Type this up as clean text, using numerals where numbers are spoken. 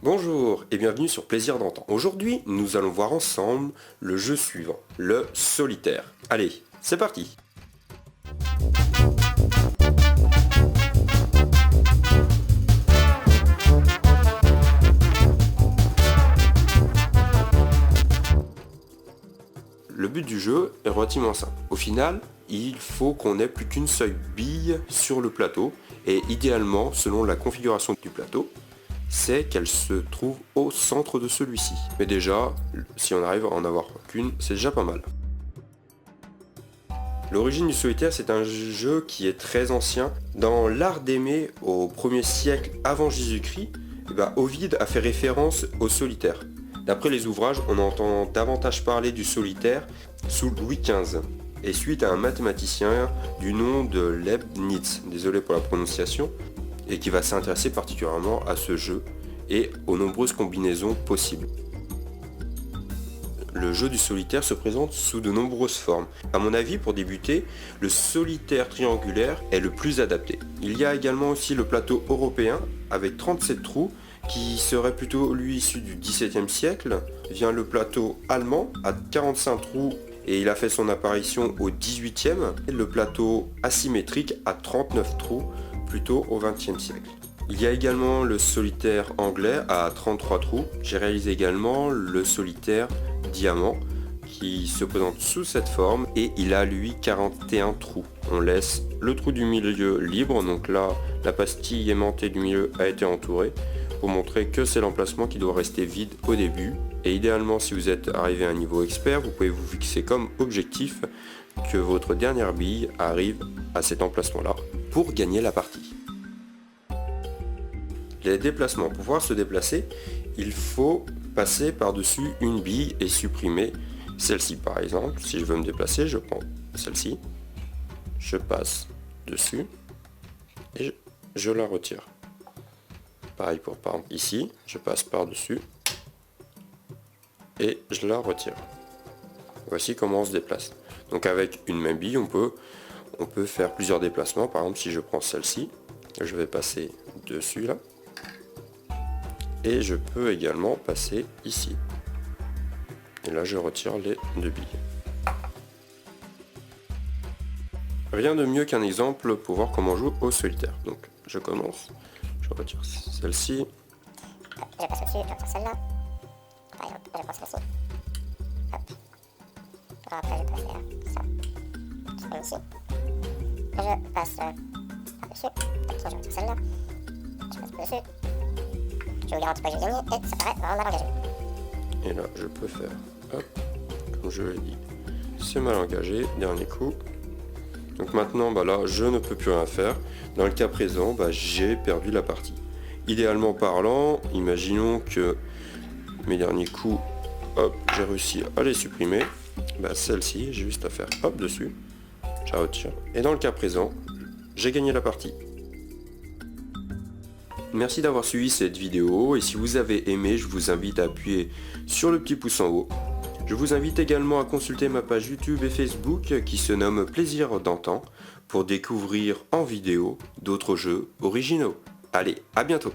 Bonjour et bienvenue sur Plaisir d'antan. Aujourd'hui, nous allons voir ensemble le jeu suivant, le solitaire. Allez, c'est parti! Le but du jeu est relativement simple. Au final, il faut qu'on ait plus qu'une seule bille sur le plateau et idéalement, selon la configuration du plateau, c'est qu'elle se trouve au centre de celui-ci. Mais déjà, si on arrive à en avoir qu'une, c'est déjà pas mal. L'origine du solitaire, c'est un jeu qui est très ancien. Dans l'art d'aimer au 1er siècle avant Jésus-Christ, Ovide a fait référence au solitaire. D'après les ouvrages, on entend davantage parler du solitaire sous Louis XV, et suite à un mathématicien du nom de Leibniz, désolé pour la prononciation, et qui va s'intéresser particulièrement à ce jeu et aux nombreuses combinaisons possibles. Le jeu du solitaire se présente sous de nombreuses formes. À mon avis, pour débuter, le solitaire triangulaire est le plus adapté. Il y a également aussi le plateau européen avec 37 trous qui serait plutôt lui issu du XVIIe siècle. Vient le plateau allemand à 45 trous et il a fait son apparition au XVIIIe. Et le plateau asymétrique à 39 trous plutôt au XXe siècle. Il y a également le solitaire anglais à 33 trous. J'ai réalisé également le solitaire diamant qui se présente sous cette forme et il a lui 41 trous. On laisse le trou du milieu libre, donc là la pastille aimantée du milieu a été entourée pour montrer que c'est l'emplacement qui doit rester vide au début. Et idéalement, si vous êtes arrivé à un niveau expert, vous pouvez vous fixer comme objectif que votre dernière bille arrive à cet emplacement-là pour gagner la partie. Les déplacements. Pour pouvoir se déplacer, il faut passer par-dessus une bille et supprimer celle-ci. Par exemple, si je veux me déplacer, je prends celle-ci, je passe dessus et je la retire. Pareil pour par exemple ici, je passe par-dessus et je la retire. Voici comment on se déplace. Donc avec une même bille, on peut faire plusieurs déplacements. Par exemple, si je prends celle-ci, je vais passer dessus là. Et je peux également passer ici. Et là, je retire les deux billes. Rien de mieux qu'un exemple pour voir comment on joue au solitaire. Donc, je commence. Je retire celle-ci. Je passe au-dessus, je retire celle-là. Pareil, je prends celle-ci. Hop. Alors après, je peux faire ça. Je prends ici. Je passe par-dessus. Je retire celle-là. Je passe par-dessus. Je vous garantis pas que j'ai gagné et ça paraît vraiment mal engagé. Et là, je peux faire, hop, comme je l'ai dit, c'est mal engagé, dernier coup. Donc maintenant, là, je ne peux plus rien faire. Dans le cas présent, j'ai perdu la partie. Idéalement parlant, imaginons que mes derniers coups, hop, j'ai réussi à les supprimer. Celle-ci, j'ai juste à faire hop dessus, je la retire. Et dans le cas présent, j'ai gagné la partie. Merci d'avoir suivi cette vidéo et si vous avez aimé, je vous invite à appuyer sur le petit pouce en haut. Je vous invite également à consulter ma page YouTube et Facebook qui se nomme Plaisir d'antan pour découvrir en vidéo d'autres jeux originaux. Allez, à bientôt!